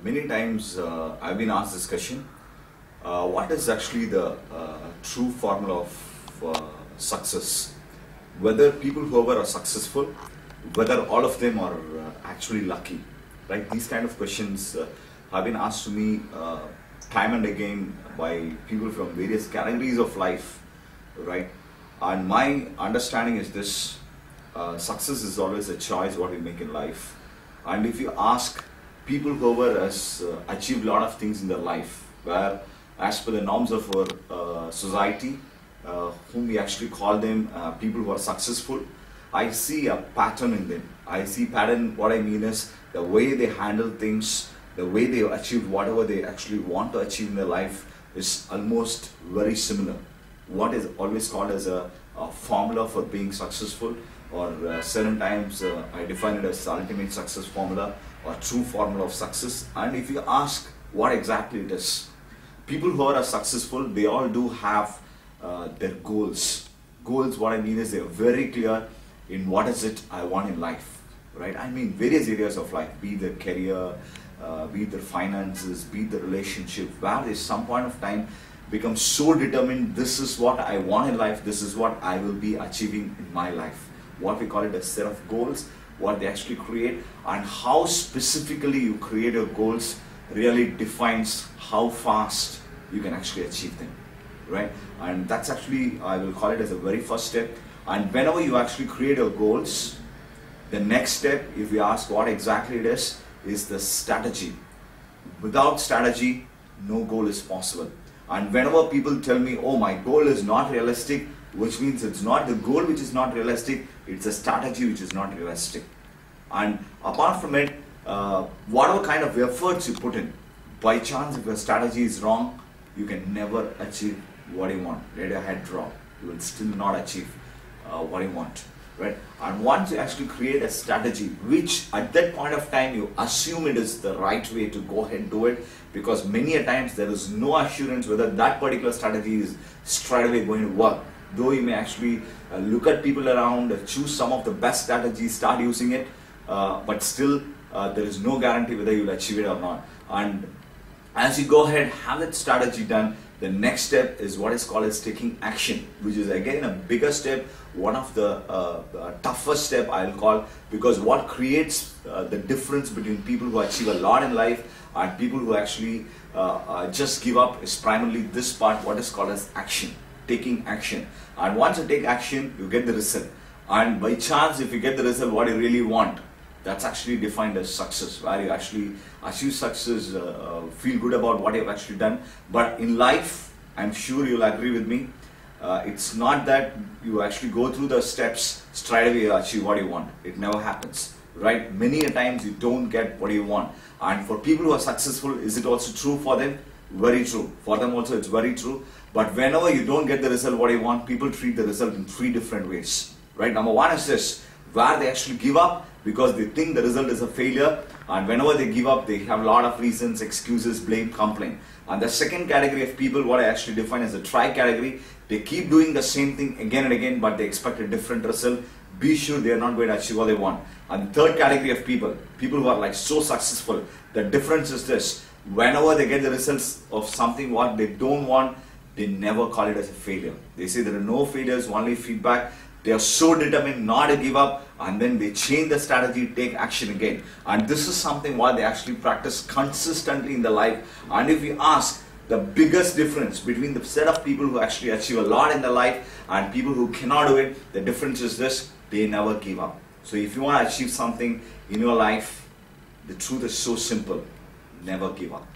Many times I've been asked this question, what is actually the true formula of success? Whether people whoever are successful, whether all of them are actually lucky, right? These kind of questions have been asked to me time and again by people from various categories of life, right? And my understanding is this, success is always a choice what we make in life. And if you ask people whoever has achieved a lot of things in their life, where as per the norms of our society, whom we actually call them people who are successful, I see a pattern in them. I see pattern, what I mean is the way they handle things, the way they achieve whatever they actually want to achieve in their life is almost very similar. What is always called as a formula for being successful, or certain times I define it as the ultimate success formula or true formula of success. And if you ask what exactly it is, people who are successful, they all do have their goals. Goals, what I mean is they're very clear in what is it I want in life, right? I mean various areas of life, be it their career, be it their finances, be it the relationship, where they some point of time become so determined, this is what I want in life, this is what I will be achieving in my life. What we call it a set of goals, what they actually create, and how specifically you create your goals really defines how fast you can actually achieve them, right? And that's actually, I will call it as a very first step. And whenever you actually create your goals, the next step, if you ask what exactly it is the strategy. Without strategy, no goal is possible. And whenever people tell me, oh, my goal is not realistic, which means it's not the goal which is not realistic, it's a strategy which is not realistic. And apart from it, whatever kind of efforts you put in, by chance if your strategy is wrong, you can never achieve what you want. Let your head drop, you will still not achieve what you want, right? And once you actually create a strategy, which at that point of time you assume it is the right way to go ahead and do it, because many a times there is no assurance whether that particular strategy is straight away going to work. Though you may actually look at people around, choose some of the best strategies, start using it, but still there is no guarantee whether you will achieve it or not. And as you go ahead, have that strategy done, the next step is what is called as taking action, which is again a bigger step, one of the toughest step I'll call, because what creates the difference between people who achieve a lot in life and people who actually just give up is primarily this part, what is called as action. Taking action. And once you take action, you get the result. And by chance, if you get the result what you really want, that's actually defined as success, where you actually achieve success, feel good about what you've actually done. But in life, I'm sure you'll agree with me, it's not that you actually go through the steps straight away you achieve what you want. It never happens, right? Many a times you don't get what you want. And for people who are successful, is it also true for them? Very true. For them also it's very true. But whenever you don't get the result what you want, people treat the result in three different ways, right? Number one is this, where they actually give up because they think the result is a failure, and whenever they give up, they have a lot of reasons, excuses, blame, complain. And the second category of people, what I actually define as a try category, they keep doing the same thing again and again, but they expect a different result. Be sure they are not going to achieve what they want. And the third category of people who are like so successful, the difference is this, whenever they get the results of something what they don't want, they never call it as a failure. They say there are no failures, only feedback. They are so determined not to give up, and then they change the strategy, take action again. And this is something what they actually practice consistently in their life. And if you ask the biggest difference between the set of people who actually achieve a lot in their life and people who cannot do it, the difference is this, they never give up. So if you want to achieve something in your life, the truth is so simple, never give up.